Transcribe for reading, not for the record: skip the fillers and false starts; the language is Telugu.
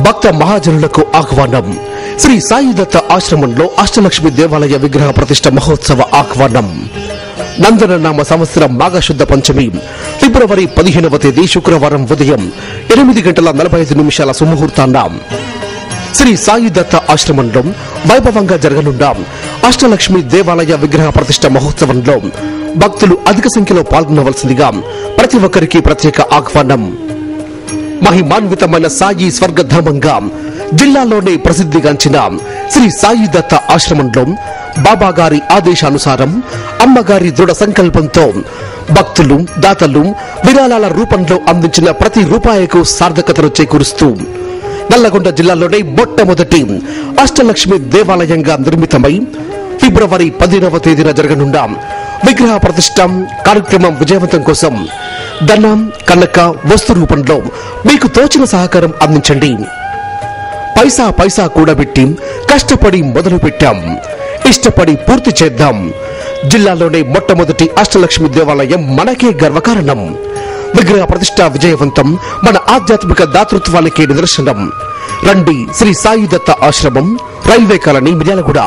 భక్త మహాజనులకు ఆహ్వానం. శ్రీ సాయి దత్త ఆశ్రమంలో అష్టలక్ష్మి దేవాలయ విగ్రహ ప్రతిష్ట మహోత్సవ ఆహ్వానం. నందననామ సంవత్సరం మాఘశుద్ధ పంచమి ఫిబ్రవరి 15వ తేదీ శుక్రవారం ఉదయం 8:45 సుముహూర్తాన్న శ్రీ సాయి దత్త ఆశ్రమంలో వైభవంగా జరగనున్న అష్టలక్ష్మి దేవాలయ విగ్రహ ప్రతిష్ట మహోత్సవంలో భక్తులు అధిక సంఖ్యలో పాల్గొనవలసిందిగా ప్రతి ఒక్కరికి ప్రత్యేక ఆహ్వానం. మహిమాన్వితమైన సాయి స్వర్గధామంగా జిల్లాలోనే ప్రసిద్ధిగాంచిన శ్రీ సాయి దత్త ఆశ్రమంలో బాబా గారి ఆదేశానుసారం అమ్మగారి దృఢ సంకల్పంతో భక్తులు దాతలు విరాళాల రూపంలో అందించిన ప్రతి రూపాయికు సార్థకతను చేకూరుస్తూ నల్లగొండ జిల్లాలోనే మొట్టమొదటి అష్టలక్ష్మి దేవాలయంగా నిర్మితమై ఫిబ్రవరి 15వ తేదీన జరగనున్న విగ్రహ ప్రతిష్ట కార్యక్రమం విజయవంతం కోసం ధనం కనక వస్తు రూపంలో మీకు తోచిన సహకారం అందించండి. పైసా పైసా కూడబెట్టి కష్టపడి మొదలు పెట్టాం, ఇష్టపడి పూర్తి చేద్దాం. జిల్లాలోనే మొట్టమొదటి అష్టలక్ష్మి దేవాలయం మనకే గర్వకారణం. విగ్రహ ప్రతిష్ట విజయవంతం మన ఆధ్యాత్మిక దాతృత్వానికి నిదర్శనం. రండి, శ్రీ సాయి దత్త ఆశ్రమం, రైల్వే కాలనీ, మిర్యాలగూడ.